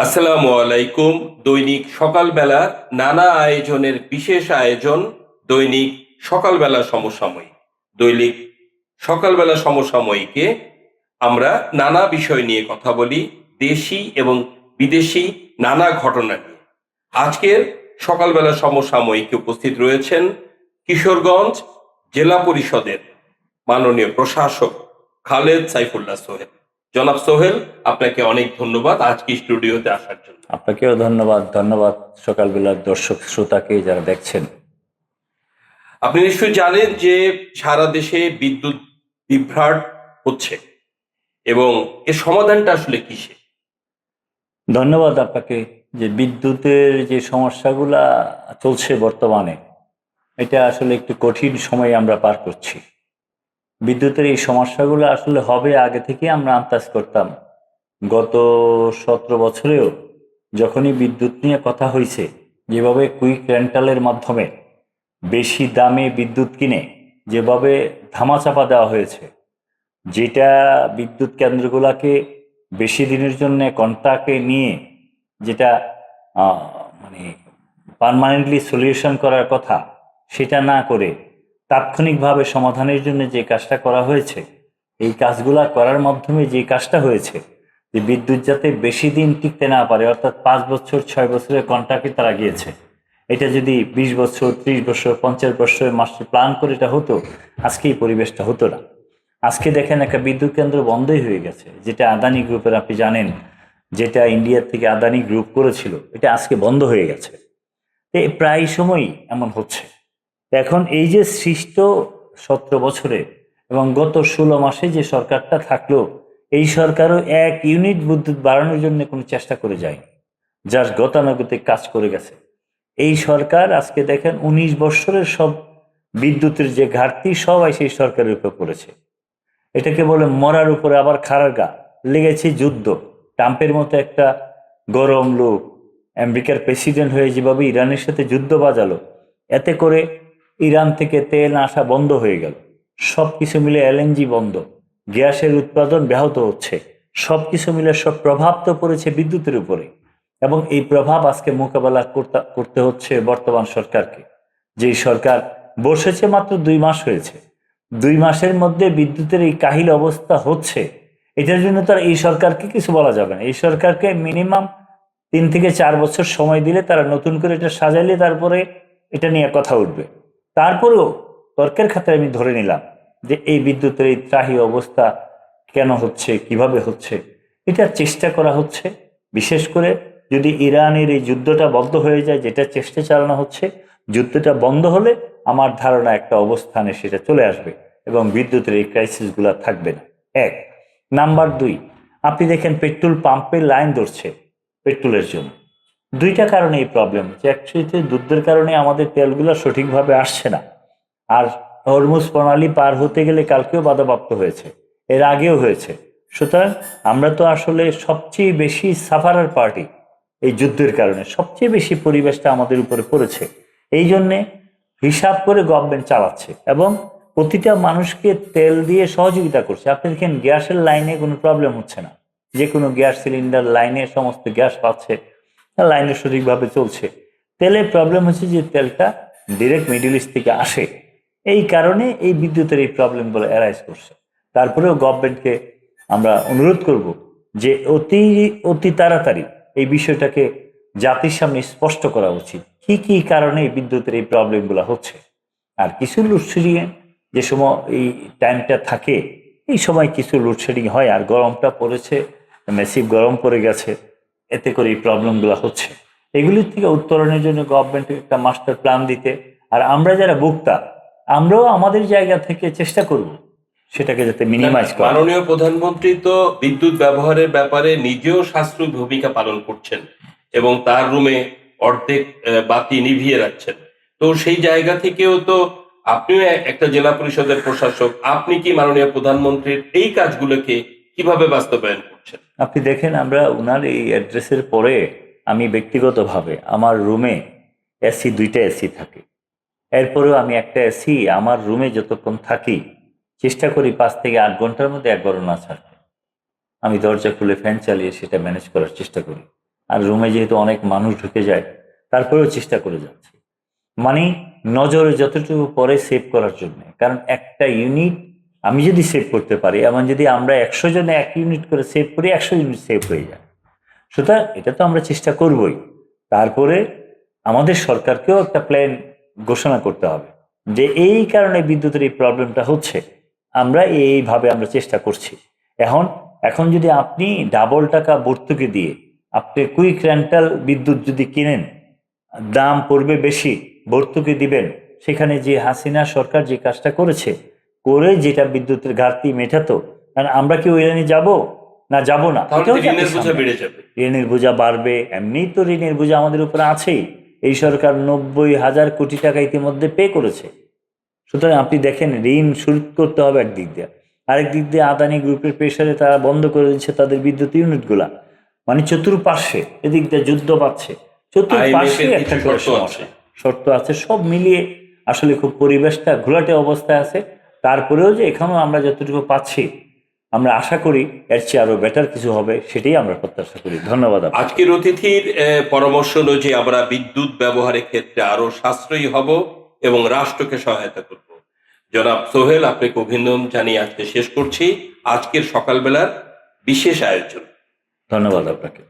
আসসালামু আলাইকুম। দৈনিক সকালবেলা নানা আয়োজনের বিশেষ আয়োজন দৈনিক সকালবেলা সমসাময়িক। দৈনিক সকালবেলা সমসাময়িকে আমরা নানা বিষয় নিয়ে কথা বলি, দেশি এবং বিদেশি নানা ঘটনা নিয়ে। আজকের সকালবেলা সমসাময়িকে উপস্থিত রয়েছেন কিশোরগঞ্জ জেলা পরিষদের মাননীয় প্রশাসক খালেদ সাইফুল্লাহ সোহেল। জনাব সোহেল, আপনাকে অনেক ধন্যবাদ আজকে স্টুডিওতে আসার জন্য। আপনাকেও ধন্যবাদ। ধন্যবাদ সকালবেলার দর্শক শ্রোতাকে যারা দেখছেন। আপনি নিশ্চয়ই জানেন যে সারা দেশে বিদ্যুৎ বিভ্রাট হচ্ছে এবং এর সমাধানটা আসলে কিসে? ধন্যবাদ আপনাকে। যে বিদ্যুতের যে সমস্যাগুলা চলছে বর্তমানে, এটা আসলে একটু কঠিন সময় আমরা পার করছি। বিদ্যুতের এই সমস্যাগুলো আসলে হবে আগে থেকে আমরা আন্দাজ করতাম। গত 17 বছরেও যখনই বিদ্যুৎ নিয়ে কথা হয়েছে, যেভাবে কুইক রেন্টালের মাধ্যমে বেশি দামে বিদ্যুৎ কিনে যেভাবে ধামাচাপা দেওয়া হয়েছে, যেটা বিদ্যুৎ কেন্দ্রগুলোকে বেশি দিনের জন্য কন্ট্রাক্টে নিয়ে যেটা আহ, মানে পার্মানেন্টলি সলিউশন করার কথা, সেটা না করে তাৎক্ষণিকভাবে সমাধানের জন্য যে কাজটা করা হয়েছে, এই কাজগুলা করার মাধ্যমে যে কাজটা হয়েছে, যে বিদ্যুৎ যাতে বেশি দিন টিকতে না পারে, অর্থাৎ 5 বছর 6 বছরের কন্ট্রাক্টে তারা গিয়েছে। এটা যদি 20 বছর 30 বছর 50 বছরের মাস্টার প্ল্যান করে এটা হতো, আজকে এই পরিবেশটা হতো না। আজকে দেখেন একটা বিদ্যুৎ কেন্দ্র বন্ধই হয়ে গেছে, যেটা আদানি গ্রুপের, আপনি জানেন, যেটা ইন্ডিয়ার থেকে আদানি গ্রুপ করেছিল, এটা আজকে বন্ধ হয়ে গেছে। প্রায় সময়ই এমন হচ্ছে। এখন এই যে সৃষ্ট 17 বছরে এবং গত 16 মাসে যে সরকারটা থাকলো, এই সরকারও 1 ইউনিট বিদ্যুৎ বাড়ানোর জন্য কোনো চেষ্টা করে যায়নি, যার গতানুগতিক কাজ করে গেছে। এই সরকার আজকে দেখেন 19 বছরের সব বিদ্যুতের যে ঘাটতি, সবাই সেই সরকারের উপর পড়েছে। এটাকে বলে মরার উপরে আবার খাড়ার গা। লেগেছে যুদ্ধ। ট্রাম্পের মতো একটা গরম লোক আমেরিকার প্রেসিডেন্ট হয়ে যেভাবে ইরানের সাথে যুদ্ধ বাজালো, এতে করে ইরান থেকে তেল আসা বন্ধ হয়ে গেল। সব কিছু মিলে এলএনজি বন্ধ, গ্যাসের উৎপাদন ব্যাহত হচ্ছে। সব কিছু মিলে সব প্রভাব তো পড়েছে বিদ্যুতের উপরে, এবং এই প্রভাব আজকে মোকাবেলা করতে হচ্ছে বর্তমান সরকারকে। যেই সরকার বসেছে মাত্র 2 মাস হয়েছে, 2 মাসের মধ্যে বিদ্যুতের এই কাহিল অবস্থা হচ্ছে। এটার জন্য তার এই সরকারকে কিছু বলা যাবে না। এই সরকারকে মিনিমাম 3 থেকে 4 বছর সময় দিলে, তারা নতুন করে এটা সাজাইলে তারপরে এটা নিয়ে কথা উঠবে। তারপরেও তর্কের খাতায় আমি ধরে নিলাম যে এই বিদ্যুতের এই ত্রাহি অবস্থা কেন হচ্ছে, কিভাবে হচ্ছে, এটার চেষ্টা করা হচ্ছে। বিশেষ করে যদি ইরানের এই যুদ্ধটা বন্ধ হয়ে যায়, যেটা চেষ্টা চালানো হচ্ছে, যুদ্ধটা বন্ধ হলে আমার ধারণা একটা অবস্থানে সেটা চলে আসবে এবং বিদ্যুতের এই ক্রাইসিসগুলো থাকবে না। এক। নাম্বার 2, আপনি দেখেন পেট্রোল পাম্পের লাইন ধরছে পেট্রোলের জন্য। 2টা কারণে এই প্রবলেম হচ্ছে। অ্যাকচুয়ালি যুদ্ধের কারণে আমাদের তেলগুলো সঠিকভাবে আসছে না। আর হরমুজ প্রণালী পার হতে গেলে কালকেও বাধাপ্রাপ্ত হয়েছে, এর আগেও হয়েছে। সুতরাং আমরা তো আসলে সবচেয়ে বেশি সাফারার পার্টি। এই যুদ্ধের কারণে সবচেয়ে বেশি পরিবেশটা আমাদের উপরে পড়েছে। এই জন্যে হিসাব করে গভর্নমেন্ট চালাচ্ছে এবং প্রতিটা মানুষকে তেল দিয়ে সহযোগিতা করছে। আপনি দেখেন গ্যাসের লাইনে কোনো প্রবলেম হচ্ছে না, যে কোনো গ্যাস সিলিন্ডার লাইনে সমস্ত গ্যাস পাচ্ছে, লাইনে সঠিকভাবে চলছে। তেলের প্রবলেম হচ্ছে যে তেলটা ডিরেক্ট মিডল ইস্ট থেকে আসে, এই কারণে এই বিদ্যুতের এই প্রবলেমগুলো অ্যারাইজ করছে। তারপরেও গভর্নমেন্টকে আমরা অনুরোধ করব যে অতি অতি তাড়াতাড়ি এই বিষয়টাকে জাতির সামনে স্পষ্ট করা উচিত, কি কি কারণে এই বিদ্যুতের এই প্রবলেমগুলো হচ্ছে। আর কিছু লোডশেডিং যে সময় এই টাইমটা থাকে, এই সময় কিছু লোডশেডিং হয়, আর গরমটা পড়েছে, ম্যাসিভ গরম পড়ে গেছে, এতে করে এই প্রবলেমগুলো হচ্ছে। এগুলির থেকে উত্তরণের জন্য গভর্নমেন্টের একটা মাস্টার প্ল্যান দিতে, আর আমরা যারা ভোক্তা, আমরাও আমাদের জায়গা থেকে চেষ্টা করব সেটাকে যাতে মিনিমাইজ করা। মাননীয় প্রধানমন্ত্রী তো বিদ্যুৎ ব্যবহারের ব্যাপারে নিজেও সাশ্রয়ী ভূমিকা পালন করছেন এবং তার রুমে অর্ধেক বাতি নিভিয়ে রাখছেন। তো সেই জায়গা থেকেও তো আপনিও একটা জেলা পরিষদের প্রশাসক, আপনি কি মাননীয় প্রধানমন্ত্রীর এই কাজগুলোকে কিভাবে বাস্তবায়ন করছেন? আপনি দেখেন, আমরা ওনার এই অ্যাড্রেসের পরে আমি ব্যক্তিগতভাবে আমার রুমে এসি, 2টা এসি থাকে। এরপরেও আমি একটা এসি আমার রুমে যতক্ষণ থাকি চেষ্টা করি 5 থেকে 8 ঘন্টার মধ্যে একবারও না ছাড়তে। আমি দরজা খুলে ফ্যান চালিয়ে সেটা ম্যানেজ করার চেষ্টা করি। আর রুমে যেহেতু অনেক মানুষ ঢুকে যায়, তারপরেও চেষ্টা করে যাচ্ছি। মানে নজরে যতটুকু পরে সেভ করার জন্য, কারণ একটা ইউনিট আমি যদি সেভ করতে পারি, এমন যদি আমরা 100 জনে 1 ইউনিট করে সেভ করি, 100 ইউনিট সেভ হয়ে যায়। সুতরাং এটা তো আমরা চেষ্টা করবই। তারপরে আমাদের সরকারকেও একটা প্ল্যান ঘোষণা করতে হবে যে এই কারণে বিদ্যুতের এই প্রবলেমটা হচ্ছে, আমরা এইভাবে আমরা চেষ্টা করছি। এখন যদি আপনি ডাবল টাকা ভর্তুকি দিয়ে আপনি কুইক রেন্টাল বিদ্যুৎ যদি কিনেন, দাম পড়বে বেশি, ভর্তুকি দিবেন, সেখানে যে হাসিনা সরকার যে কাজটা করেছে, করে যেটা বিদ্যুতের ঘাটতি মেটাতো, কারণ আমরা কি ওই লাইনে যাবো না যাবো না? তাহলে এটাও তো ঋণের জাতির বোঝা সামনে। বেড়ে যাবে। ঋণের বোঝা বাড়বে, এমনিই তো ঋণের বোঝা আমাদের উপরে আছেই। এই সরকার 90,000 কোটি টাকা ইতিমধ্যে পে করেছে। সুতরাং আপনি দেখেন, ঋণ শোধ করতে হবে একদিক দিয়ে, আরেক দিক দিয়ে আদানি গ্রুপের প্রেসারে তারা বন্ধ করে দিচ্ছে তাদের বিদ্যুৎ ইউনিটগুলা। মানে চতুর্পার্শ্বে, এদিক দিয়ে যুদ্ধ পাচ্ছে, চতুর্পার্শ্বে IMF এর একটা কিছু করে শর্ত সমস্যা, আছে। শর্ত আছে। সব মিলিয়ে আসলে খুব পরিবেশটা ঘোলাটে অবস্থায় আছে। তারপরেও যে এখানেও আমরা যতটুকু পাচ্ছি, আমরা আশা করি এর চেয়ে আরো বেটার কিছু হবে, সেটাই আমরা প্রত্যাশা করি। ধন্যবাদ আপনাকে। আজকের অতিথির পরামর্শ অনুযায়ী আমরা বিদ্যুৎ ব্যবহারের ক্ষেত্রে আরো সাশ্রয়ী হব এবং রাষ্ট্রকে সহায়তা করব। জনাব সোহেল, আপনাকে অভিনন্দন জানিয়ে আজকে শেষ করছি আজকের সকালবেলার বিশেষ আয়োজন। ধন্যবাদ আপনাকে।